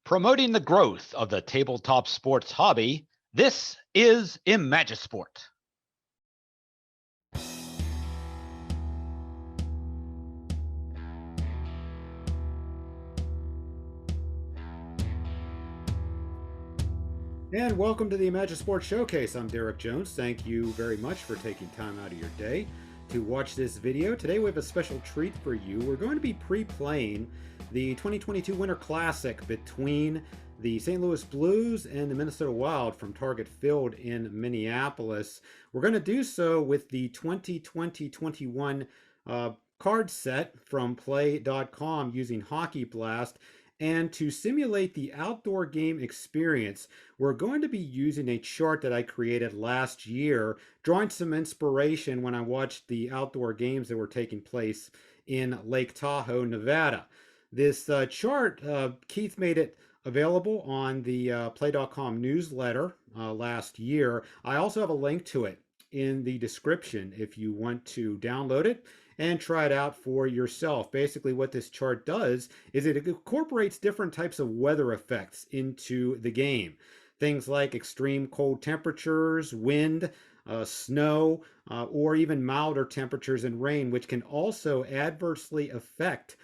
Promoting the growth of the tabletop sports hobby, this is Imagisport. And welcome to the Imagisport Showcase. I'm Derek Jones. Thank you very much for taking time out of your day to watch this video. Today we have a special treat for you. We're going to be pre-playing the 2022 Winter Classic between the St. Louis Blues and the Minnesota Wild from Target Field in Minneapolis. We're going to do so with the 2020-21 card set from PLAAY.com using Hockey Blast. And to simulate the outdoor game experience, we're going to be using a chart that I created last year, drawing some inspiration when I watched the outdoor games that were taking place in Lake Tahoe, Nevada. This chart, Keith made it available on the PLAAY.com newsletter last year. I also have a link to it in the description if you want to download it and try it out for yourself. Basically, what this chart does is it incorporates different types of weather effects into the game. Things like extreme cold temperatures, wind, snow, or even milder temperatures and rain, which can also adversely affect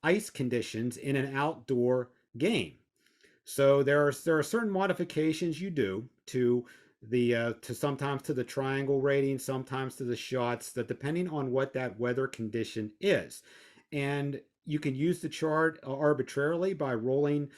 ice conditions in an outdoor game. So there are certain modifications you do to sometimes to the triangle rating, sometimes to the shots, that depending on what that weather condition is. And you can use the chart arbitrarily by rolling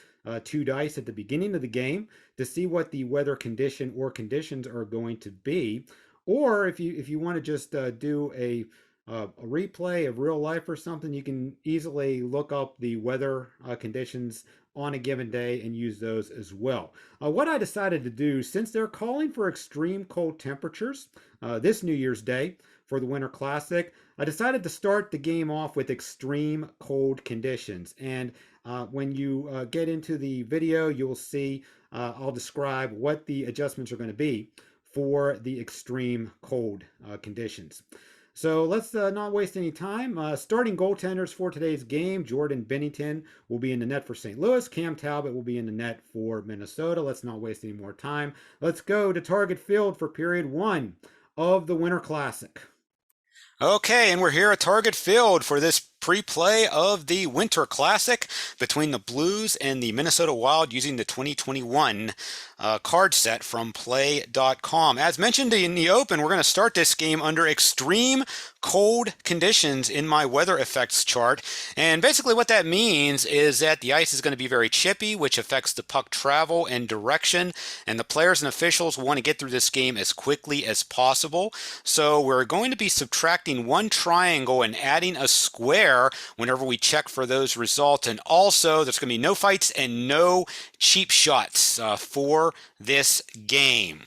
2 dice at the beginning of the game to see what the weather condition or conditions are going to be. Or if you want to just do a replay of real life or something, you can easily look up the weather conditions on a given day and use those as well. What I decided to do, since they're calling for extreme cold temperatures this New Year's Day for the Winter Classic, I decided to start the game off with extreme cold conditions. And when you get into the video, you'll see I'll describe what the adjustments are going to be for the extreme cold conditions. So let's not waste any time. Starting goaltenders for today's game: Jordan Binnington will be in the net for St. Louis. Cam Talbot will be in the net for Minnesota. Let's not waste any more time. Let's go to Target Field for period 1 of the Winter Classic. Okay, and we're here at Target Field for this pre-play of the Winter Classic between the Blues and the Minnesota Wild using the 2021 card set from PLAAY.com. As mentioned in the open, we're going to start this game under extreme cold conditions in my weather effects chart. And basically what that means is that the ice is going to be very chippy, which affects the puck travel and direction. And the players and officials want to get through this game as quickly as possible. So we're going to be subtracting one triangle and adding a square whenever we check for those results. And also there's going to be no fights and no cheap shots for this game.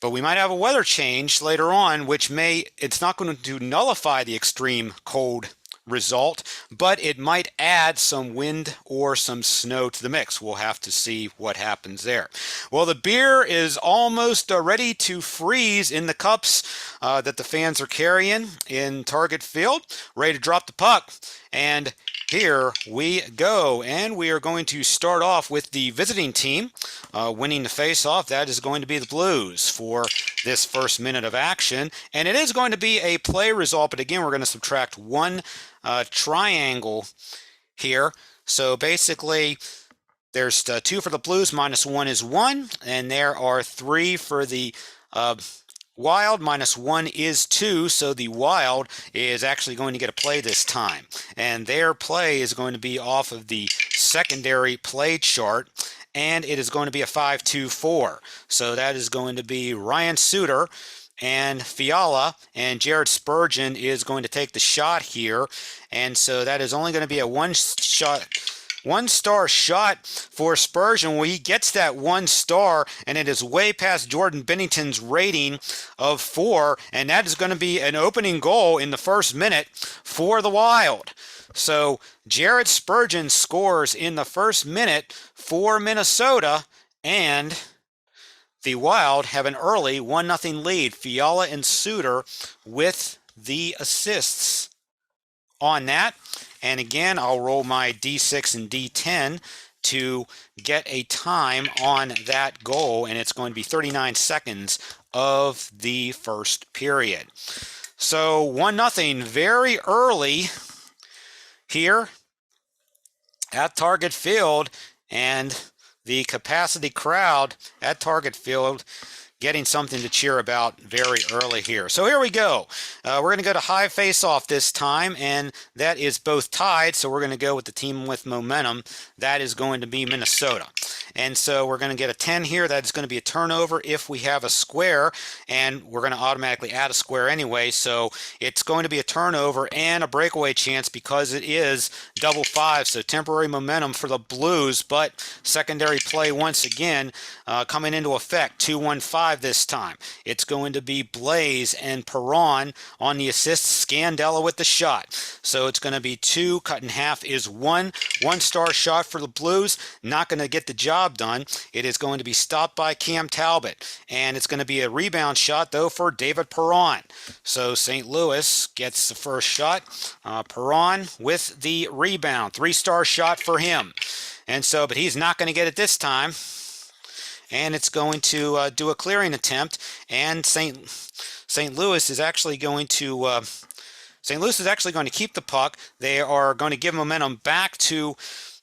But we might have a weather change later on, which it's not going to nullify the extreme cold result, but it might add some wind or some snow to the mix. We'll have to see what happens there. Well, the beer is almost ready to freeze in the cups that the fans are carrying in Target Field, ready to drop the puck. And here we go, and we are going to start off with the visiting team winning the face-off. That is going to be the Blues for this first minute of action, and it is going to be a play result, but again, we're going to subtract one triangle here. So basically, there's 2 for the Blues, -1 is 1, and there are 3 for the Wild. -1 is 2, so the Wild is actually going to get a play this time. And their play is going to be off of the secondary play chart, and it is going to be a 5-2-4. So that is going to be Ryan Suter and Fiala, and Jared Spurgeon is going to take the shot here. And so that is only going to be a one-star shot for Spurgeon. Well, he gets that 1 star, and it is way past Jordan Binnington's rating of 4, and that is going to be an opening goal in the first minute for the Wild. So Jared Spurgeon scores in the first minute for Minnesota, and the Wild have an early 1-0 lead. Fiala and Suter with the assists on that. And again, I'll roll my D6 and D10 to get a time on that goal, and it's going to be 39 seconds of the first period. So 1-0 very early here at Target Field, and the capacity crowd at Target Field getting something to cheer about very early here. So here we go. We're going to go to high face-off this time, and that is both tied, so we're going to go with the team with momentum. That is going to be Minnesota. And so we're going to get a 10 here. That's going to be a turnover if we have a square, and we're going to automatically add a square anyway, so it's going to be a turnover and a breakaway chance because it is double 5, so temporary momentum for the Blues, but secondary play once again coming into effect. 2-1-5 this time. It's going to be Blaze and Perron on the assist, Scandella with the shot. So it's going to be 2, cut in half is 1. 1-star shot for the Blues, not going to get the job done. It is going to be stopped by Cam Talbot, and it's going to be a rebound shot though for David Perron. So St. Louis gets the first shot. Perron with the rebound, 3-star shot for him. And so, but he's not going to get it this time. And it's going to do a clearing attempt, and St. Louis is actually going to keep the puck. They are going to give momentum back to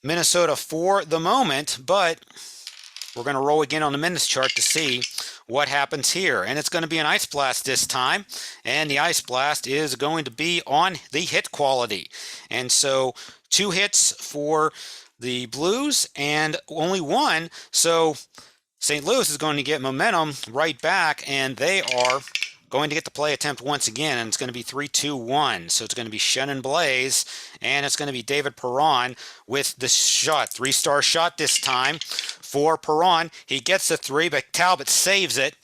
Minnesota for the moment, but we're going to roll again on the minutes chart to see what happens here. And it's going to be an ice blast this time, and the ice blast is going to be on the hit quality. And so 2 hits for the Blues and only 1, so St. Louis is going to get momentum right back, and they are going to get the play attempt once again, and it's going to be 3-2-1. So it's going to be Shannon Blaze, and it's going to be David Perron with the shot. 3-star shot this time for Perron. He gets the 3, but Talbot saves it.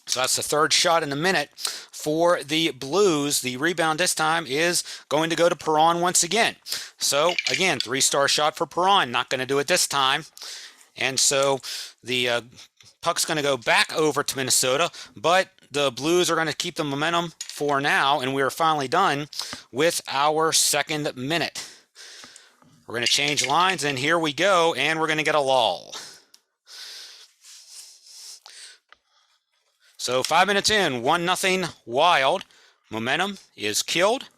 So that's the 3rd shot in a minute for the Blues. The rebound this time is going to go to Perron once again. So again, 3-star shot for Perron. Not going to do it this time. And so the puck's going to go back over to Minnesota, but the Blues are going to keep the momentum for now, and we are finally done with our 2nd minute. We're going to change lines, and here we go, and we're going to get a lull. So 5 minutes in, 1-0 Wild. Momentum is killed.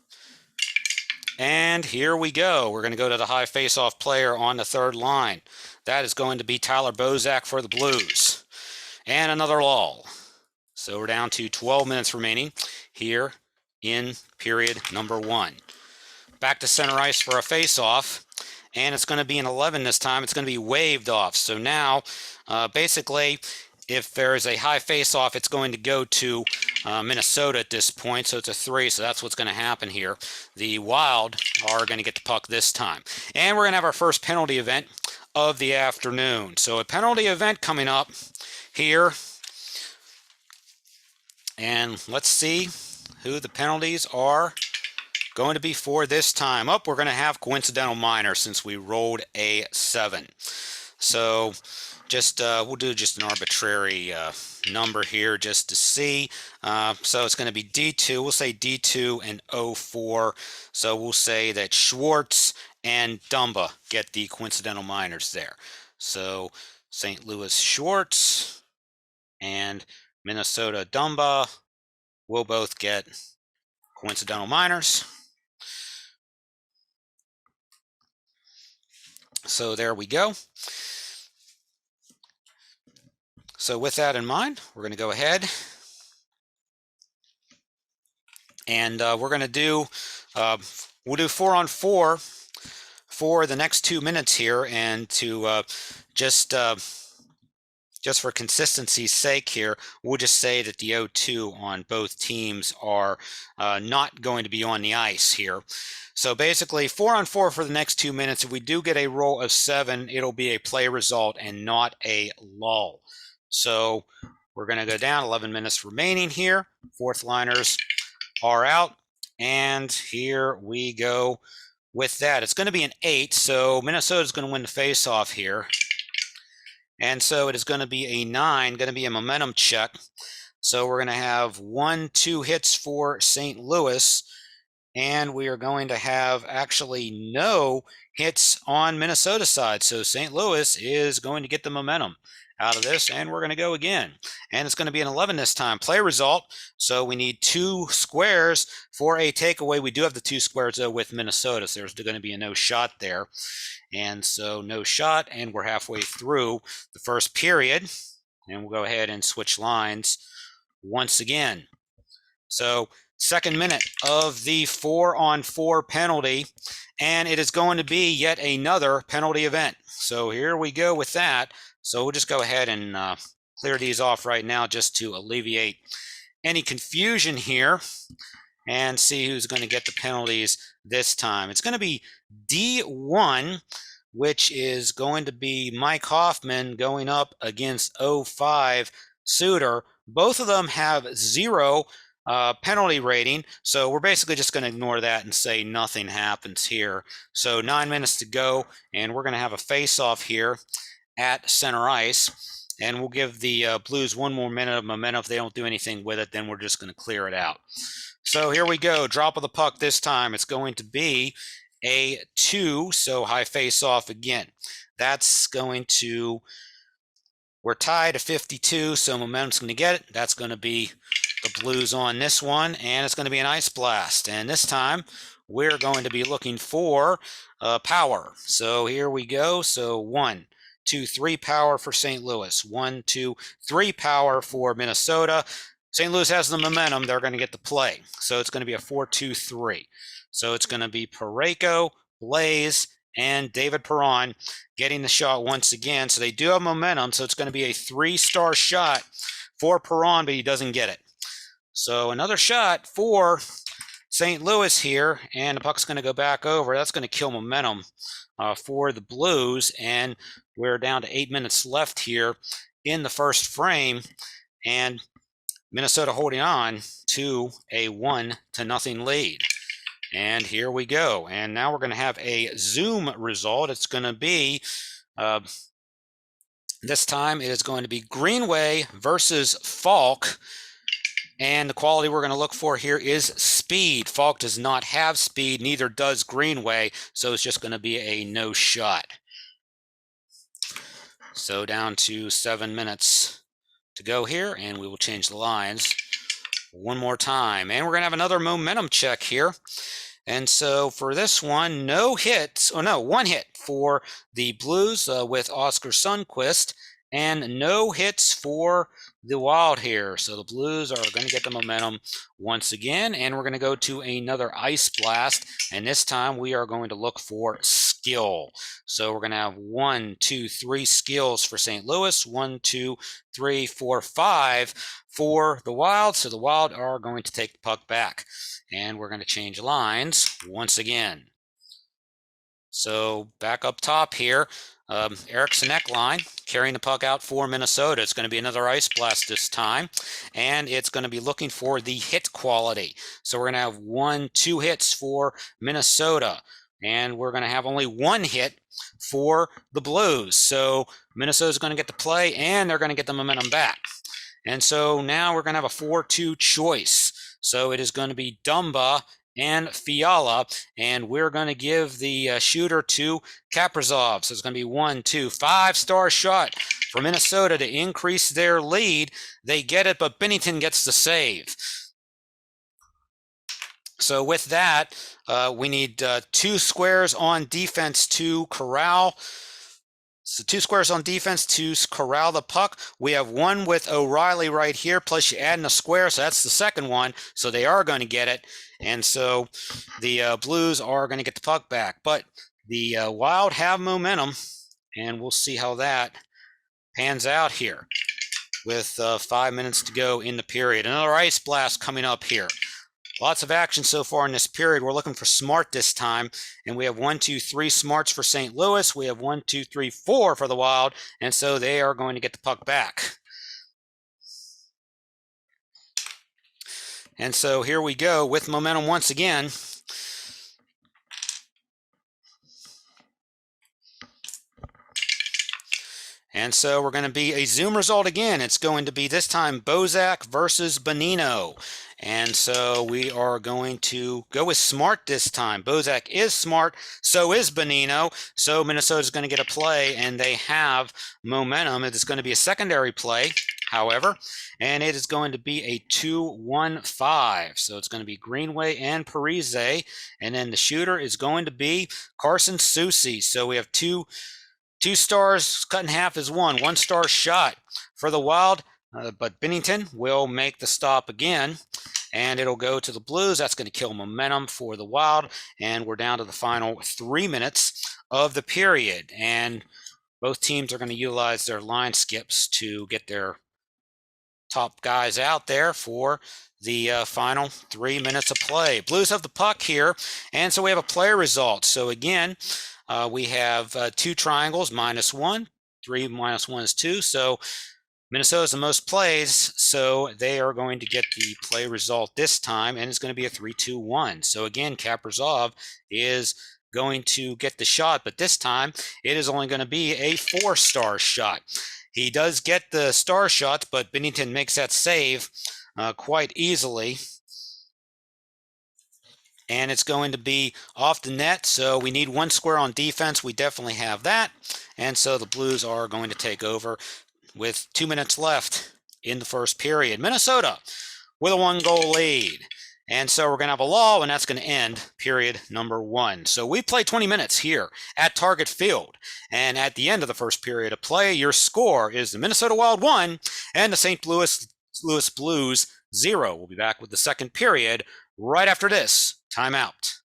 And here we go. We're going to go to the high face-off player on the 3rd line. That is going to be Tyler Bozak for the Blues. And another lull. So we're down to 12 minutes remaining here in period number 1. Back to center ice for a face-off. And it's going to be an 11 this time. It's going to be waved off. So now, basically, if there is a high face-off, it's going to go to Minnesota at this point. So it's a 3, so that's what's going to happen here. The Wild are going to get the puck this time. And we're going to have our first penalty event of the afternoon. So a penalty event coming up here. And let's see who the penalties are going to be for this time. We're going to have coincidental minor since we rolled a 7. So just we'll do just an arbitrary number here just to see. So it's going to be D2. We'll say D2 and 04. So we'll say that Schwartz and Dumba get the coincidental minors there. So St. Louis Schwartz and Minnesota Dumba will both get coincidental minors. So there we go. So with that in mind, we're going to go ahead and we're going to do, we'll do 4-on-4 for the next 2 minutes here, and to just for consistency's sake here, we'll just say that the O2 on both teams are not going to be on the ice here. So basically 4-on-4 for the next 2 minutes. If we do get a roll of 7, it'll be a play result and not a lull. So we're going to go down, 11 minutes remaining here. 4th liners are out, and here we go with that. It's going to be an 8, so Minnesota's going to win the face-off here. And so it is going to be a 9, going to be a momentum check. So we're going to have 1-2 hits for St. Louis, And we are going to have actually no hits on Minnesota's side. So St. Louis is going to get the momentum out of this, and we're going to go again. And it's going to be an 11 this time. Play result. So we need 2 squares for a takeaway. We do have the 2 squares, though, with Minnesota. So there's going to be a no shot there. And so no shot, and we're halfway through the first period. And we'll go ahead and switch lines once again. So second minute of the 4-on-4 penalty, and it is going to be yet another penalty event. So here we go with that. So we'll just go ahead and clear these off right now just to alleviate any confusion here and see who's going to get the penalties this time. It's going to be D1, which is going to be Mike Hoffman going up against 05 Suter. Both of them have 0 penalty rating, so we're basically just going to ignore that and say nothing happens here. So 9 minutes to go, and we're going to have a face-off here at center ice, and we'll give the Blues 1 more minute of momentum. If they don't do anything with it, then we're just going to clear it out. So here we go, drop of the puck this time. It's going to be a 2, so high face-off again. That's going to, we're tied at 52, so momentum's going to get it. That's going to be the Blues on this one, and it's going to be an ice blast. And this time, we're going to be looking for power. So here we go. So 1, 2, 3 power for St. Louis. 1, 2, 3 power for Minnesota. St. Louis has the momentum. They're going to get the play. So it's going to be a 4-2-3. So it's going to be Parayko, Blaze, and David Perron getting the shot once again. So they do have momentum. So it's going to be a 3-star shot for Perron, but he doesn't get it. So another shot for St. Louis here, and the puck's going to go back over. That's going to kill momentum for the Blues, and we're down to 8 minutes left here in the first frame, and Minnesota holding on to a 1-0 lead. And here we go. And now we're going to have a Zoom result. It's going to be, this time it is going to be Greenway versus Falk. And the quality we're going to look for here is speed. Falk does not have speed, neither does Greenway, so it's just going to be a no shot. So down to 7 minutes to go here, and we will change the lines one more time. And we're going to have another momentum check here. And so for this one, no hits, oh no, 1 hit for the Blues with Oscar Sundqvist, and no hits for the Wild here. So the Blues are going to get the momentum once again, and we're going to go to another ice blast, and this time we are going to look for skill. So we're going to have 1, 2, 3 skills for St. Louis, 1, 2, 3, 4, 5 for the Wild. So the Wild are going to take the puck back, and we're going to change lines once again. So back up top here, Eric Sinekline carrying the puck out for Minnesota. It's going to be another ice blast this time, and it's going to be looking for the hit quality. So we're going to have 1, 2 hits for Minnesota, and we're going to have only 1 hit for the Blues. So Minnesota's going to get the play, and they're going to get the momentum back. And so now we're going to have a 4-2 choice. So it is going to be Dumba and Fiala, and we're going to give the shooter to Kaprizov. So it's going to be 1, 2, 5-star shot for Minnesota to increase their lead. They get it, but Binnington gets the save. So with that, we need 2 squares on defense to corral. So 2 squares on defense to corral the puck. We have 1 with O'Reilly right here, plus you add in a square, so that's the second one. So they are going to get it. And so the Blues are going to get the puck back. But the Wild have momentum, and we'll see how that pans out here with 5 minutes to go in the period. Another ice blast coming up here. Lots of action so far in this period. We're looking for smart this time, and we have 1, 2, 3 smarts for St. Louis. We have 1, 2, 3, 4 for the Wild, and so they are going to get the puck back. And so here we go with momentum once again. And so we're going to be a Zoom result again. It's going to be this time Bozak versus Bonino. And so we are going to go with smart this time. Bozak is smart, so is Bonino. So Minnesota's going to get a play, and they have momentum. It is going to be a secondary play, however, and it is going to be a 2-1-5. So it's going to be Greenway and Parise, and then the shooter is going to be Carson Soucy. So we have two stars cut in half is one star shot for the Wild, but Bennington will make the stop again, and it'll go to the Blues. That's going to kill momentum for the Wild, and we're down to the final 3 minutes of the period, and both teams are going to utilize their line skips to get their top guys out there for the final 3 minutes of play. Blues have the puck here, and so we have a player result. So again, we have 2 triangles, -1, 3 -1 is 2. So Minnesota's the most plays, so they are going to get the play result this time, and it's going to be a 3-2-1. So again, Kaprizov is going to get the shot, but this time it is only going to be a 4-star shot. He does get the star shot, but Bennington makes that save quite easily. And it's going to be off the net, so we need 1 square on defense. We definitely have that. And so the Blues are going to take over with 2 minutes left in the first period. Minnesota with a 1-goal lead. And so we're going to have a lull, and that's going to end period number 1. So we played 20 minutes here at Target Field. And at the end of the first period of play, your score is the Minnesota Wild 1 and the St. Louis Blues 0. We'll be back with the second period right after this timeout.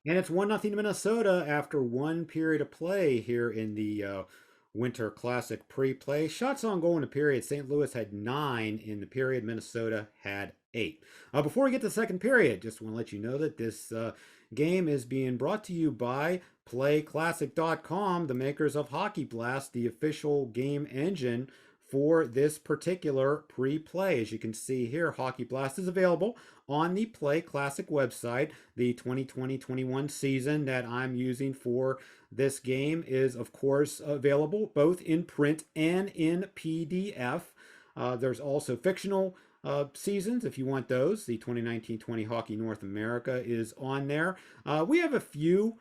And it's 1-0 Minnesota after 1 period of play here in the Winter Classic pre-play. Shots on goal in the period. St. Louis had 9 in the period. Minnesota had 8. Before we get to the second period, just want to let you know that this game is being brought to you by PlayClassic.com, the makers of Hockey Blast, the official game engine for this particular pre-play. As you can see here, Hockey Blast is available on the Play Classic website. The 2020-21 season that I'm using for this game is, of course, available both in print and in PDF. There's also fictional seasons if you want those. The 2019-20 Hockey North America is on there. We have a few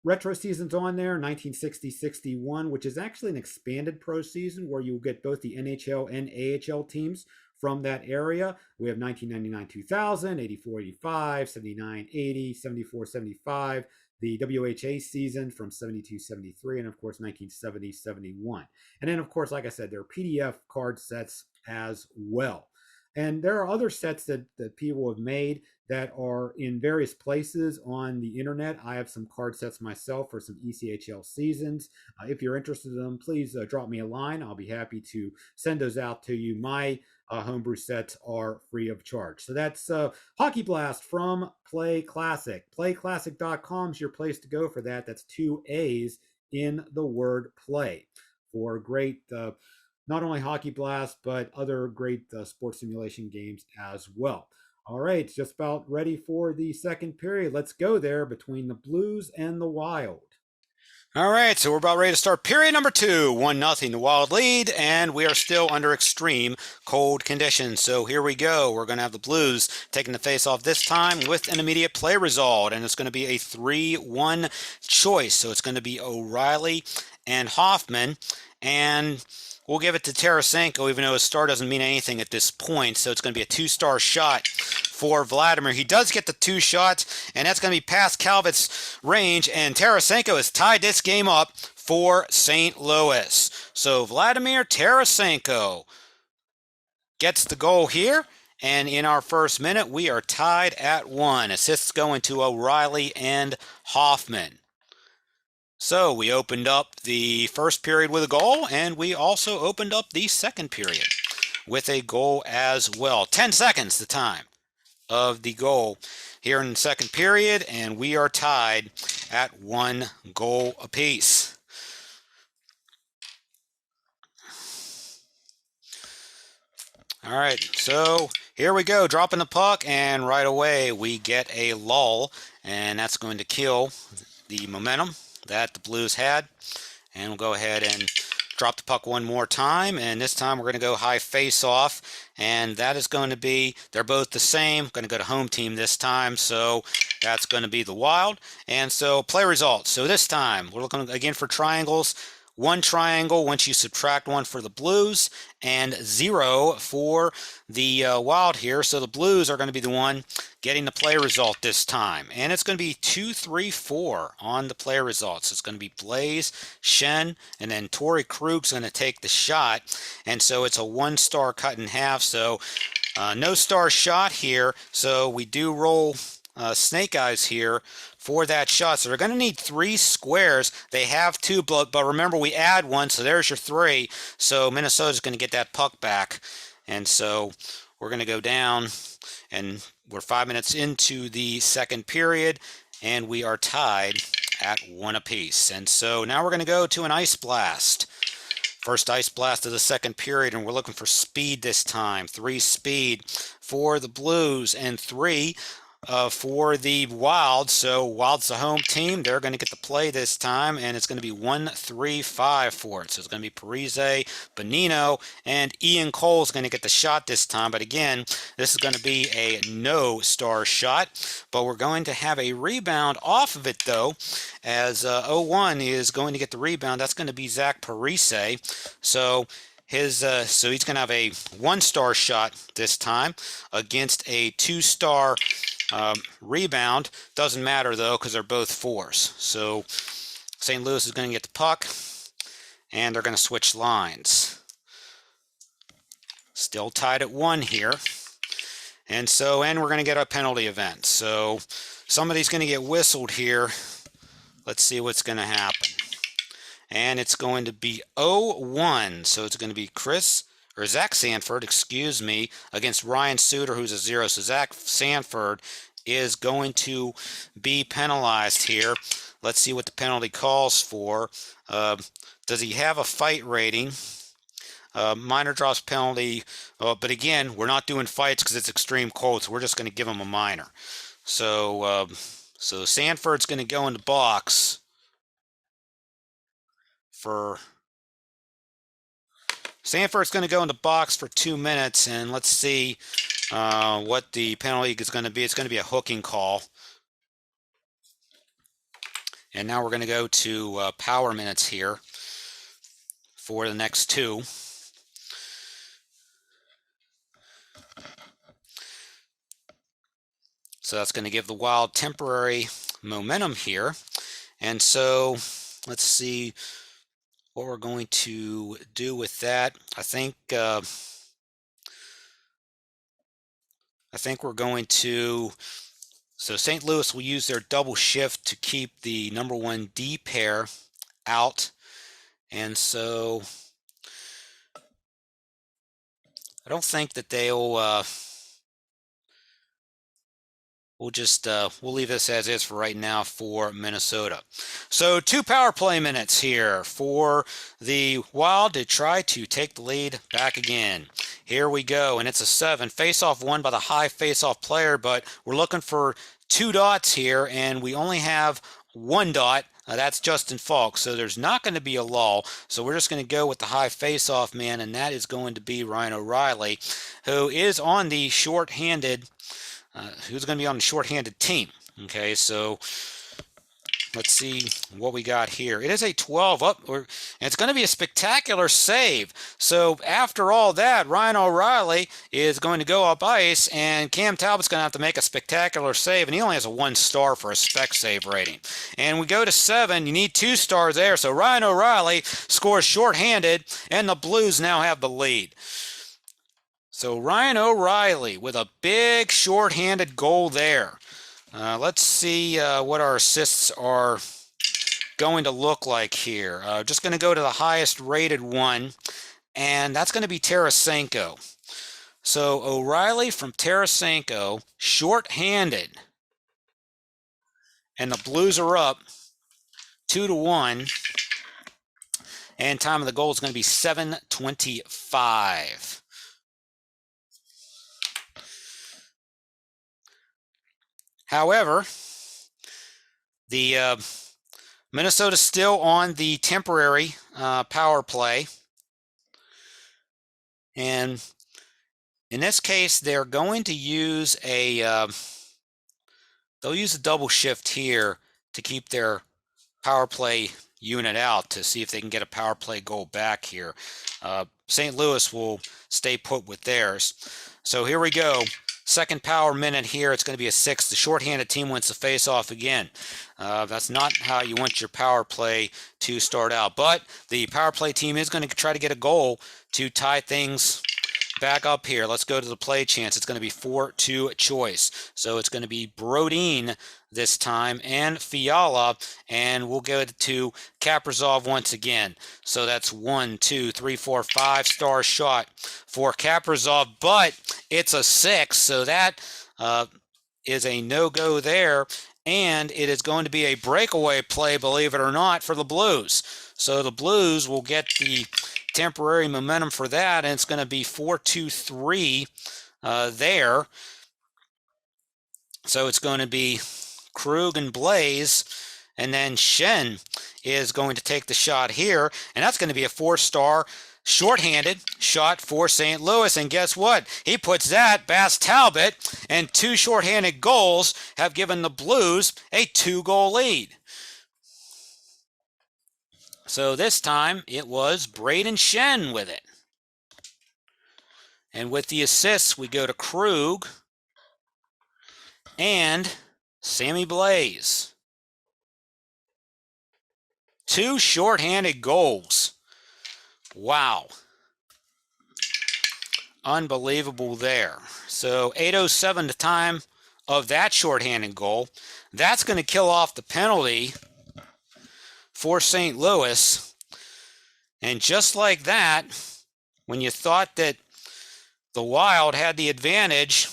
retro seasons on there. 1960-61, which is actually an expanded pro season where you'll get both the NHL and AHL teams from that area. We have 1999-2000, 84-85, 79-80, 74-75, the WHA season from 72-73, and of course 1970-71. And then of course, like I said, there are PDF card sets as well. And there are other sets that people have made that are in various places on the internet. I have some card sets myself for some ECHL seasons. If you're interested in them, please drop me a line. I'll be happy to send those out to you. My homebrew sets are free of charge. So that's Hockey Blast from Play Classic. PlayClassic.com is your place to go for that. That's 2 A's in the word play for great not only Hockey Blast, but other great sports simulation games as well. All right, just about ready for the second period. Let's go there between the Blues and the Wild. All right, so we're about ready to start period number 2. 1-0, the Wild lead, and we are still under extreme cold conditions. So here we go. We're going to have the Blues taking the face-off this time with an immediate play result, and it's going to be a 3-1 choice. So it's going to be O'Reilly and Hoffman, and we'll give it to Tarasenko, even though his star doesn't mean anything at this point. So it's going to be a 2-star shot for Vladimir. He does get the 2 shots, and that's going to be past Calvett's range, and Tarasenko has tied this game up for St. Louis. So Vladimir Tarasenko gets the goal here, and in our first minute, we are tied at 1. Assists going to O'Reilly and Hoffman. So we opened up the first period with a goal, and we also opened up the second period with a goal as well. 10 seconds the time of the goal here in the second period, and we are tied at 1 goal apiece. All right, so here we go, dropping the puck, and right away we get a lull, and that's going to kill the momentum that the Blues had. And we'll go ahead and drop the puck one more time, and this time we're going to go high face-off, and that is going to be, they're both the same. Going to go to home team this time, so that's going to be the Wild. And so play results. So this time we're looking again for triangles. One triangle once you subtract one for the Blues, and 0 for the Wild here. So the Blues are going to be the one getting the play result this time. And it's going to be 2-3-4 on the play results. It's going to be Blaze, Shen, and then Torrey Krug's going to take the shot. And so it's a 1-star cut in half. So no star shot here. So we do roll Snake Eyes here for that shot. So they're going to need 3 squares. They have 2, but remember we add 1, so there's your 3. So Minnesota's going to get that puck back. And so we're going to go down, and we're 5 minutes into the second period, and we are tied at 1 apiece. And so now we're going to go to an ice blast. First ice blast of the second period, and we're looking for speed this time. 3 speed for the Blues and 3 for the Wild. So Wild's the home team. They're going to get the play this time, and it's going to be 1-3-5 for it. So it's going to be Parise, Bonino, and Ian Cole's going to get the shot this time. But again, this is going to be a no-star shot. But we're going to have a rebound off of it, though, as 0-1 is going to get the rebound. That's going to be Zach Parise. So he's going to have a 1-star shot this time against a 2-star rebound. Doesn't matter though, because they're both 4s. So St. Louis is going to get the puck, and they're going to switch lines. Still tied at 1 here. And we're going to get a penalty event. So somebody's going to get whistled here. Let's see what's going to happen. And it's going to be 0-1. So it's going to be Zach Sanford, excuse me, against Ryan Suter, who's a 0. So Zach Sanford is going to be penalized here. Let's see what the penalty calls for. Does he have a fight rating? Minor drops penalty. But again, we're not doing fights because it's extreme cold, so we're just going to give him a minor. So Sanford's going to go in the box for... Sanford's going to go in the box for 2 minutes, and let's see what the penalty is going to be. It's going to be a hooking call. And now we're going to go to power minutes here for the next 2. So that's going to give the Wild temporary momentum here. And so let's see what we're going to do with that. I think we're going to, so St. Louis will use their double shift to keep the number 1 D pair out. And so I don't think that they'll, we'll leave this as is for right now for Minnesota. So 2 power play minutes here for the Wild to try to take the lead back again. Here we go, and it's a 7. Face-off won by the high face-off player, but we're looking for 2 dots here, and we only have 1 dot. That's Justin Falk, so there's not going to be a lull. So we're just going to go with the high face-off man, and that is going to be Ryan O'Reilly, who is on the short-handed who's going to be on the shorthanded team. Okay, so let's see what we got here. It is a 12 up, and it's going to be a spectacular save. So after all that, Ryan O'Reilly is going to go up ice, and Cam Talbot's going to have to make a spectacular save, and he only has a 1-star for a spec save rating. And we go to 7. You need 2 stars there. So Ryan O'Reilly scores shorthanded, and the Blues now have the lead. So Ryan O'Reilly with a big shorthanded goal there. Let's see what our assists are going to look like here. Just going to go to the highest rated one, and that's going to be Tarasenko. So O'Reilly from Tarasenko, shorthanded, and the Blues are up 2-1, and time of the goal is going to be 7:25. However, the Minnesota's still on the temporary power play. And in this case, they're going to use they'll use a double shift here to keep their power play unit out to see if they can get a power play goal back here. St. Louis will stay put with theirs. So here we go. Second power minute here. It's going to be a 6. The shorthanded team wins the face-off again. That's not how you want your power play to start out. But the power play team is going to try to get a goal to tie things back up here. Let's go to the play chance. It's going to be 4-2 choice. So it's going to be Brodeen this time and Fiala, and we'll go to Kaprizov once again. So that's 1, 2, 3, 4, 5-star shot for Kaprizov, but it's a 6, so that is a no-go there, and it is going to be a breakaway play, believe it or not, for the Blues. So the Blues will get the temporary momentum for that, and it's going to be 4-2-3 there. So it's going to be Krug and Blaze, and then Shen is going to take the shot here, and that's going to be a 4-star shorthanded shot for St. Louis. And guess what? He puts that Bass Talbot, and 2 shorthanded goals have given the Blues a 2-goal lead. So this time it was Braden Shen with it. And with the assists, we go to Krug and Sammy Blaze. 2 shorthanded goals. Wow. Unbelievable there. So 8:07 the time of that shorthanded goal. That's going to kill off the penalty for St. Louis. And just like that, when you thought that the Wild had the advantage,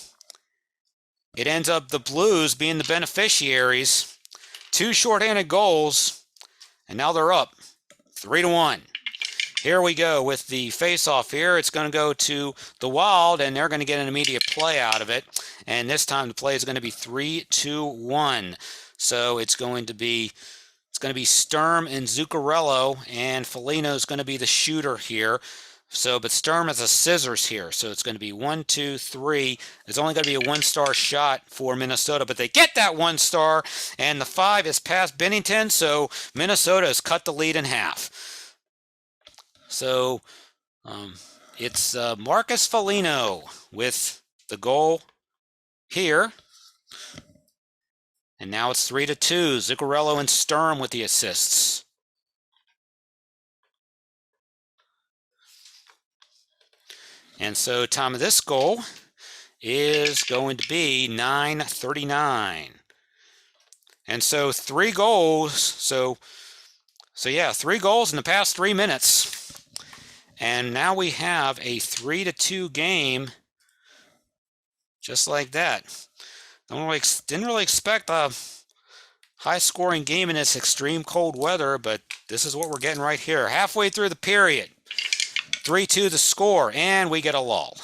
it ends up the Blues being the beneficiaries. 2 shorthanded goals, and now they're up 3-1. Here we go with the face-off here. It's going to go to the Wild, and they're going to get an immediate play out of it. And this time the play is going to be 3-2-1. So it's going to be Sturm and Zuccarello, and Foligno is going to be the shooter here. So, but Sturm has a scissors here. So it's going to be 1, 2, 3. It's only going to be a 1-star shot for Minnesota, but they get that 1-star, and the 5 is past Bennington, so Minnesota has cut the lead in half. So it's Marcus Foligno with the goal here. And now it's 3-2. Zuccarello and Sturm with the assists. And so time of this goal is going to be 9:39. And so 3 goals. So yeah, 3 goals in the past 3 minutes. And now we have a 3-2 game just like that. Didn't really expect a high-scoring game in this extreme cold weather, but this is what we're getting right here. Halfway through the period, 3-2 the score, and we get a lull.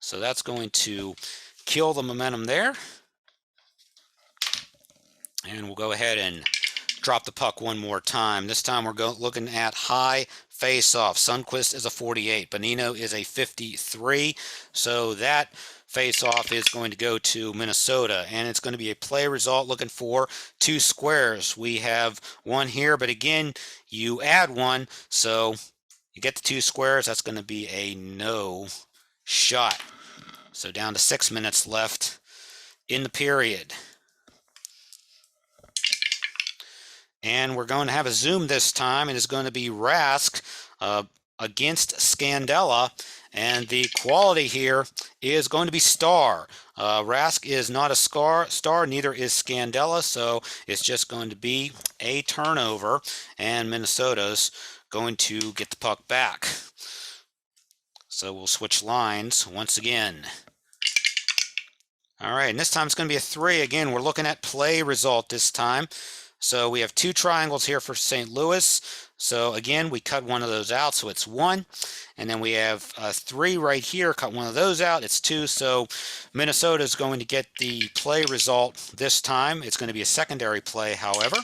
So that's going to kill the momentum there. And we'll go ahead and drop the puck one more time. This time we're looking at high face-off. Sundqvist is a 48. Bonino is a 53. So that face-off is going to go to Minnesota, and it's going to be a play result looking for 2 squares. We have 1 here, but again, you add 1, so you get the 2 squares. That's going to be a no shot. So down to 6 minutes left in the period. And we're going to have a zoom this time, and it's going to be Rask against Scandella. And the quality here is going to be star. Rask is not a star, neither is Scandella, so it's just going to be a turnover, and Minnesota's going to get the puck back. So we'll switch lines once again. All right, and this time it's going to be a 3. Again, we're looking at play result this time. So we have 2 triangles here for St. Louis. So again, we cut one of those out, so it's 1. And then we have 3 right here, cut one of those out, it's 2. So Minnesota is going to get the play result this time. It's going to be a secondary play, however.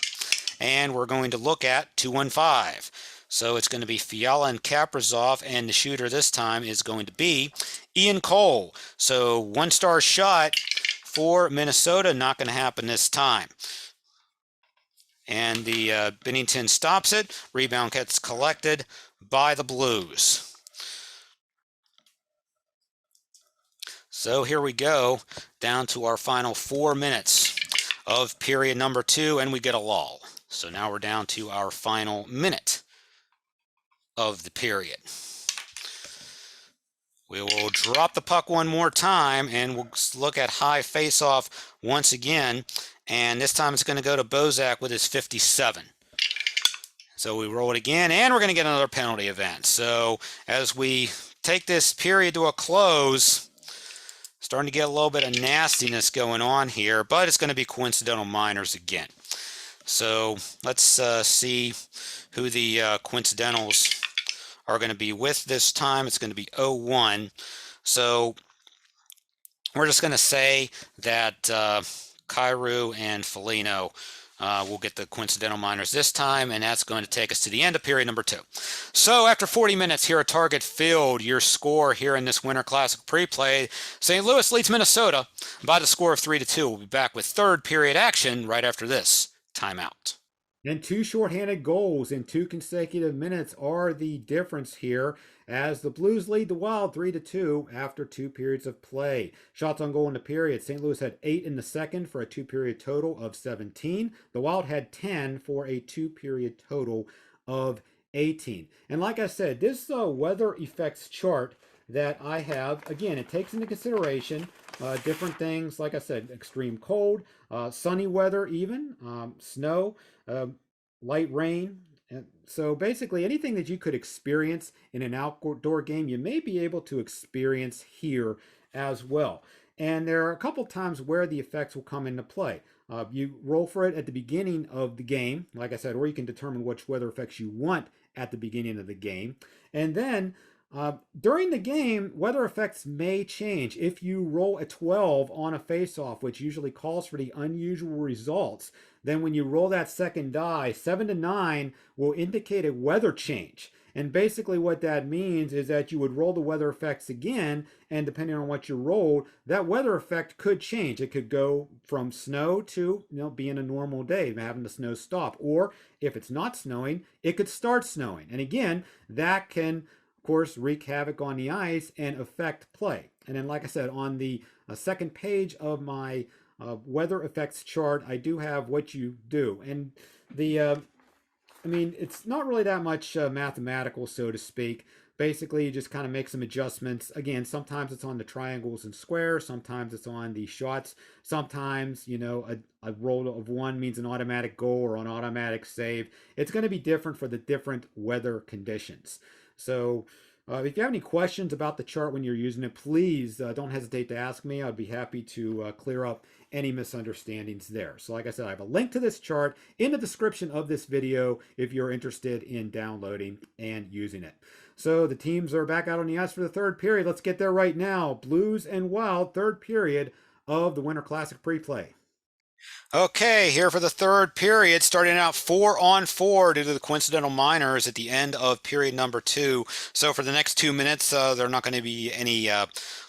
and we're going to look at 215. So it's going to be Fiala and Kaprizov, and the shooter this time is going to be Ian Cole. So one-star shot for Minnesota, not going to happen this time. And the Bennington stops it. Rebound gets collected by the Blues. So here we go, down to our final 4 minutes of period number 2, and we get a lull. So now we're down to our final minute of the period. We will drop the puck one more time, and we'll look at high face-off once again. And this time it's going to go to Bozak with his 57. So we roll it again, and we're going to get another penalty event. So as we take this period to a close, starting to get a little bit of nastiness going on here, but it's going to be coincidental minors again. So let's see who the coincidentals are going to be with this time. It's going to be 0-1. So we're just going to say that Kyrou and Foligno will get the coincidental minors this time, and that's going to take us to the end of period number 2. So after 40 minutes here at Target Field, your score here in this Winter Classic pre-play, St. Louis leads Minnesota by the score of 3-2. We'll be back with third period action right after this timeout. And 2 shorthanded goals in 2 consecutive minutes are the difference here, as the Blues lead the Wild 3-2 after 2 periods of play. Shots on goal in the period. St. Louis had 8 in the second for a 2-period total of 17. The Wild had 10 for a 2-period total of 18. And like I said, this weather effects chart that I have, again, it takes into consideration different things, like I said, extreme cold, sunny weather even, snow, light rain. And so basically anything that you could experience in an outdoor game, you may be able to experience here as well. And there are a couple times where the effects will come into play. You roll for it at the beginning of the game, like I said, or you can determine which weather effects you want at the beginning of the game. And then during the game, weather effects may change. If you roll a 12 on a face-off, which usually calls for the unusual results, then when you roll that second die, 7 to 9 will indicate a weather change. And basically what that means is that you would roll the weather effects again, and depending on what you rolled, that weather effect could change. It could go from snow to, being a normal day, having the snow stop. Or if it's not snowing, it could start snowing. And again, that can, of course, wreak havoc on the ice and affect play. And then, like I said, on the second page of my weather effects chart, I do have what you do. And it's not really that much mathematical, so to speak. Basically, you just kind of make some adjustments. Again, sometimes it's on the triangles and squares. Sometimes it's on the shots. Sometimes, a roll of 1 means an automatic goal or an automatic save. It's going to be different for the different weather conditions. So if you have any questions about the chart when you're using it, please don't hesitate to ask me. I'd be happy to clear up any misunderstandings there. So like I said, I have a link to this chart in the description of this video if you're interested in downloading and using it. So the teams are back out on the ice for the third period. Let's get there right now. Blues and Wild, third period of the Winter Classic pre-play. Okay, here for the third period, starting out 4-on-4 due to the coincidental minors at the end of period number 2. So for the next 2 minutes, there are not going to be any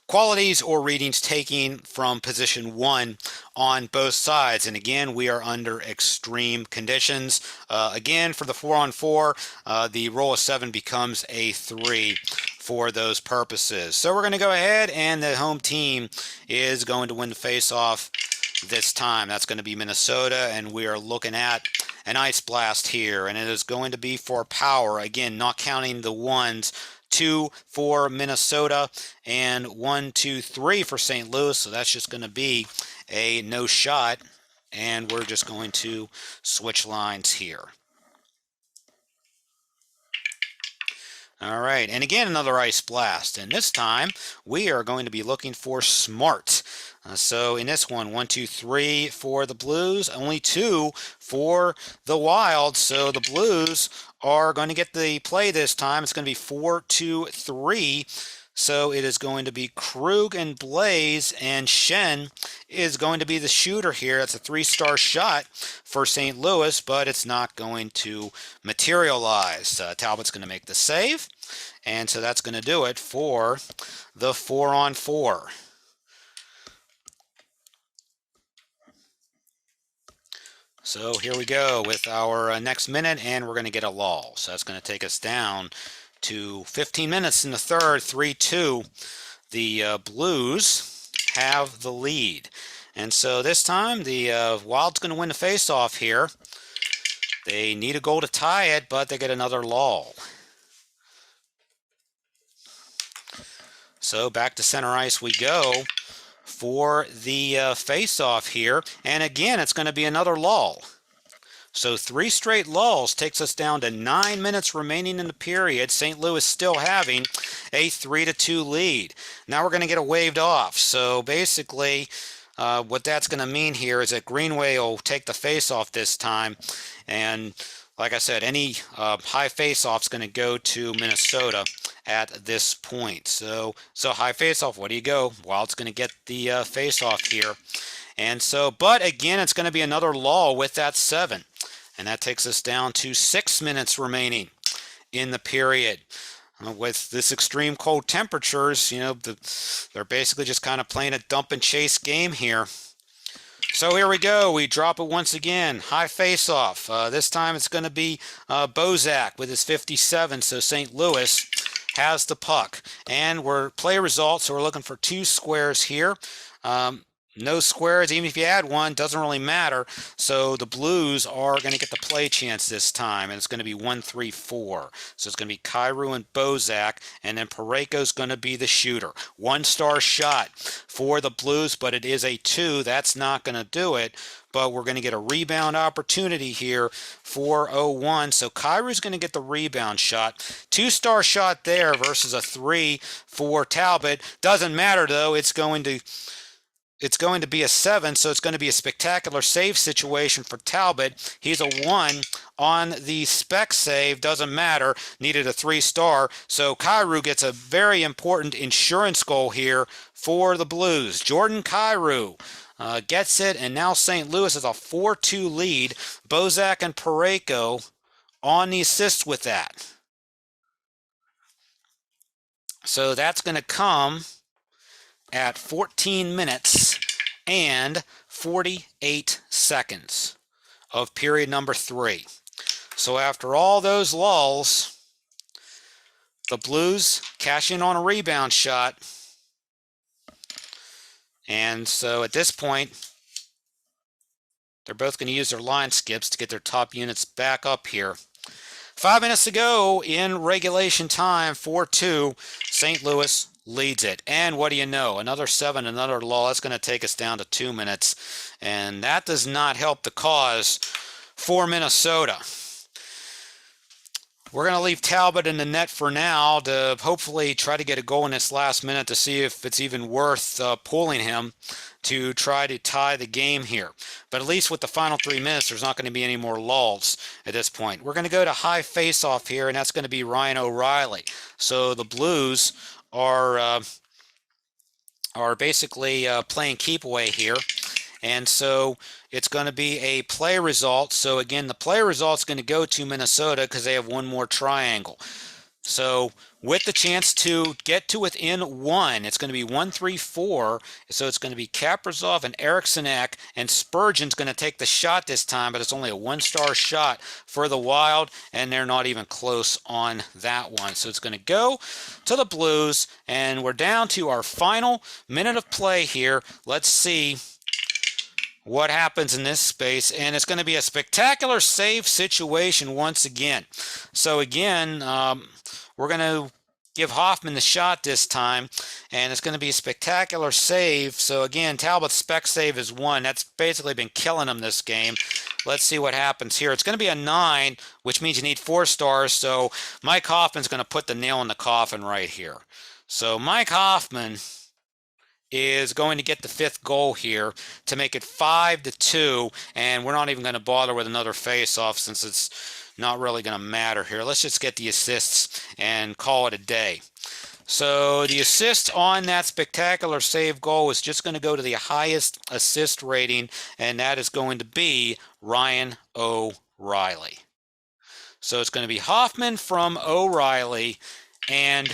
qualities or readings taking from position 1 on both sides. And again, we are under extreme conditions. Again, for the 4-on-4, the roll of 7 becomes a 3 for those purposes. So we're going to go ahead, and the home team is going to win the face-off this time. That's going to be Minnesota, and we are looking at an ice blast here, and it is going to be for power. Again, not counting the ones. 2 for Minnesota and 1, 2, 3 for St. Louis. So that's just going to be a no shot, and we're just going to switch lines here. All right, and again, another ice blast, and this time we are going to be looking for Smart. So in this one, 1, 2, 3 for the Blues, only 2 for the Wild. So the Blues are going to get the play this time. It's going to be 4, 2, 3. So it is going to be Krug and Blaze, and Shen is going to be the shooter here. That's a 3-star shot for St. Louis, but it's not going to materialize. Talbot's going to make the save, and so that's going to do it for the 4-on-4. So here we go with our next minute, and we're going to get a lull. So that's going to take us down to 15 minutes in the third, 3-2. The Blues have the lead. And so this time the Wild's going to win the face-off here. They need a goal to tie it, but they get another lull. So back to center ice we go for the face-off here. And again, it's going to be another lull. So 3 straight lulls takes us down to 9 minutes remaining in the period. St. Louis still having a 3-2 lead. Now we're going to get a waved off. So basically, what that's going to mean here is that Greenway will take the face-off this time. And like I said, any high face-off is going to go to Minnesota at this point. So high face-off, what do you go? Wild's going to get the face-off here. And so, but again, it's going to be another lull with that 7. And that takes us down to 6 minutes remaining in the period. With this extreme cold temperatures, you know, they're basically just kind of playing a dump and chase game here. So here we go. We drop it once again. High face-off. This time it's going to be Bozak with his 57. So St. Louis has the puck. And we're play results, so we're looking for 2 squares here. No squares, even if you add one, doesn't really matter. So the Blues are going to get the play chance this time, and it's going to be 1-3-4. So it's going to be Kyrou and Bozak, and then Parayko's going to be the shooter. 1-star shot for the Blues, but it is a 2. That's not going to do it. But we're going to get a rebound opportunity here for 0-1. So Kyrou's going to get the rebound shot. 2-star shot there versus a 3 for Talbot. Doesn't matter, though. It's going to be a 7, so it's going to be a spectacular save situation for Talbot. He's a 1 on the spec save. Doesn't matter. Needed a 3-star. So Kyrou gets a very important insurance goal here for the Blues. Jordan Kyrou gets it, and now St. Louis has a 4-2 lead. Bozak and Parayko on the assist with that. So that's going to come at 14 minutes and 48 seconds of period number 3. So after all those lulls, the Blues cash in on a rebound shot. And so at this point, they're both going to use their line skips to get their top units back up here. 5 minutes to go in regulation time, 4-2. St. Louis leads it. And what do you know? Another 7, another lull. That's going to take us down to 2 minutes. And that does not help the cause for Minnesota. We're going to leave Talbot in the net for now to hopefully try to get a goal in this last minute to see if it's even worth pulling him to try to tie the game here. But at least with the final 3 minutes, there's not going to be any more lulls at this point. We're going to go to high face-off here, and that's going to be Ryan O'Reilly. So the Blues are basically playing keep away here. And so it's going to be a play result. So again, the play result is going to go to Minnesota because they have one more triangle. So with the chance to get to within 1, it's going to be 1-3-4. So it's going to be Kaprizov and Eriksson-Ek, and Spurgeon's going to take the shot this time, but it's only a 1-star shot for the Wild, and they're not even close on that one. So it's going to go to the Blues, and we're down to our final minute of play here. Let's see what happens in this space, and it's going to be a spectacular save situation once again. So again, we're going to give Hoffman the shot this time, and it's going to be a spectacular save. So again, Talbot's spec save is 1. That's basically been killing him this game. Let's see what happens here. It's going to be a 9, which means you need 4 stars. So Mike Hoffman's going to put the nail in the coffin right here. So Mike Hoffman is going to get the 5th goal here to make it 5-2, and we're not even going to bother with another face-off since it's not really going to matter here. Let's just get the assists and call it a day. So the assist on that spectacular save goal is just going to go to the highest assist rating, and that is going to be Ryan O'Reilly. So it's going to be Hoffman from O'Reilly, and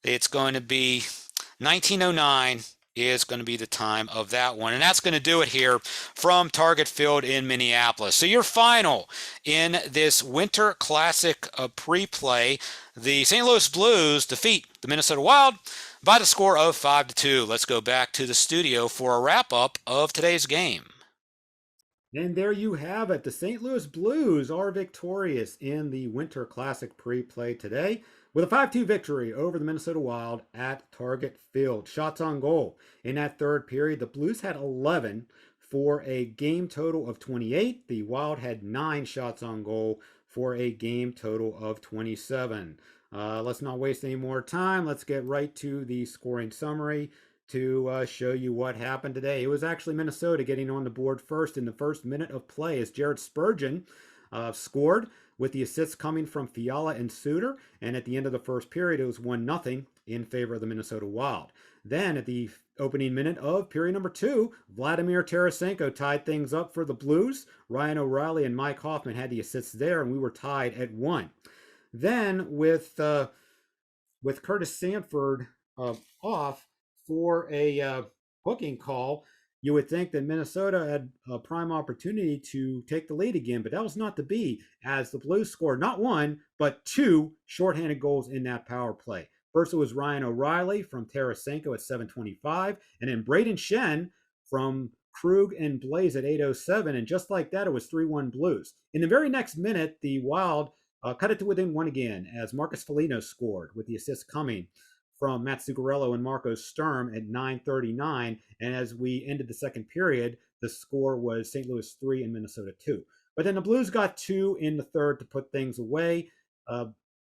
it's going to be 1909 is going to be the time of that one. And that's going to do it here from Target Field in Minneapolis. So your final in this Winter Classic pre-play, the St. Louis Blues defeat the Minnesota Wild by the score of 5-2. Let's go back to the studio for a wrap-up of today's game. And there you have it. The St. Louis Blues are victorious in the Winter Classic pre-play today with a 5-2 victory over the Minnesota Wild at Target Field. Shots on goal in that third period, the Blues had 11 for a game total of 28. The Wild had 9 shots on goal for a game total of 27. Let's not waste any more time. Let's get right to the scoring summary to show you what happened today. It was actually Minnesota getting on the board first in the first minute of play as Jared Spurgeon scored with the assists coming from Fiala and Suter. And at the end of the first period, it was 1-0 in favor of the Minnesota Wild. Then at the opening minute of period number 2, Vladimir Tarasenko tied things up for the Blues. Ryan O'Reilly and Mike Hoffman had the assists there, and we were tied at 1. Then with Curtis Sanford off for a hooking call, you would think that Minnesota had a prime opportunity to take the lead again, but that was not to be, as the Blues scored not 1, but 2 shorthanded goals in that power play. First, it was Ryan O'Reilly from Tarasenko at 7:25, and then Braden Shen from Krug and Blaze at 8:07, and just like that, it was 3-1 Blues. In the very next minute, the Wild cut it to within 1 again, as Marcus Foligno scored, with the assist coming from Matt Zuccarello and Marco Sturm at 9:39. And as we ended the second period, the score was St. Louis 3 and Minnesota 2. But then the Blues got 2 in the third to put things away.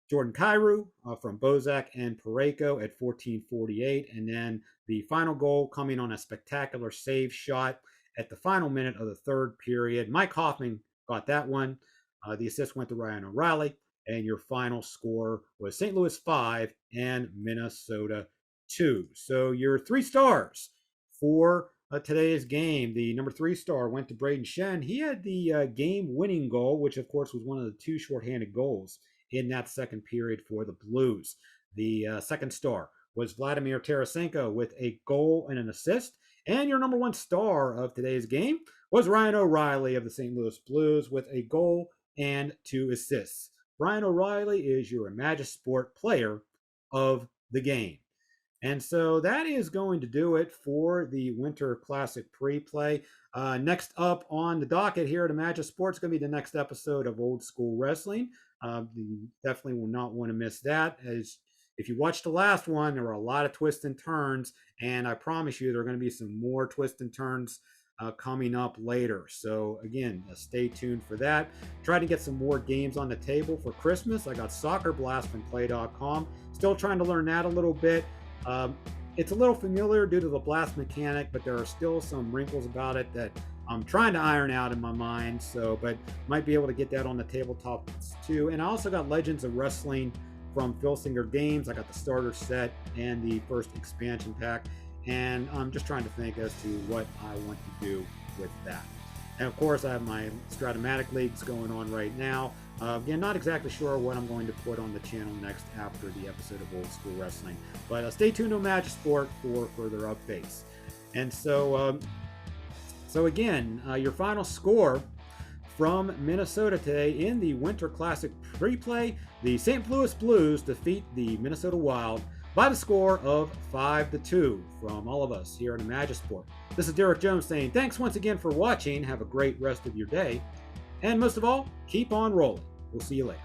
Jordan Kyrou from Bozak and Parayko at 14:48. And then the final goal coming on a spectacular save shot at the final minute of the third period. Mike Hoffman got that one. The assist went to Ryan O'Reilly. And your final score was St. Louis 5 and Minnesota 2. So your 3 stars for today's game. The number 3 star went to Braden Shen. He had the game-winning goal, which of course was one of the 2 shorthanded goals in that second period for the Blues. The second star was Vladimir Tarasenko with a goal and an assist. And your number 1 star of today's game was Ryan O'Reilly of the St. Louis Blues with a goal and 2 assists. Ryan O'Reilly is your Magisport player of the game. And so that is going to do it for the Winter Classic pre-play. Next up on the docket here at Magisport is going to be the next episode of Old School Wrestling. You definitely will not want to miss that. As if you watched the last one, there were a lot of twists and turns, and I promise you there are going to be some more twists and turns coming up later. So again, stay tuned for that. Try to get some more games on the table for Christmas. I got Soccer Blast from Play.com. Still trying to learn that a little bit. It's a little familiar due to the blast mechanic, but there are still some wrinkles about it that I'm trying to iron out in my mind. So, but might be able to get that on the tabletop too. And I also got Legends of Wrestling from Phil Singer Games. I got the starter set and the first expansion pack. And I'm just trying to think as to what I want to do with that. And of course, I have my Stratomatic Leagues going on right now. Again, not exactly sure what I'm going to put on the channel next after the episode of Old School Wrestling. But stay tuned to Magisport for further updates. And so again, your final score from Minnesota today in the Winter Classic pre-play, the St. Louis Blues defeat the Minnesota Wild by the score of 5-2 from all of us here at Magisport. This is Derek Jones saying thanks once again for watching. Have a great rest of your day. And most of all, keep on rolling. We'll see you later.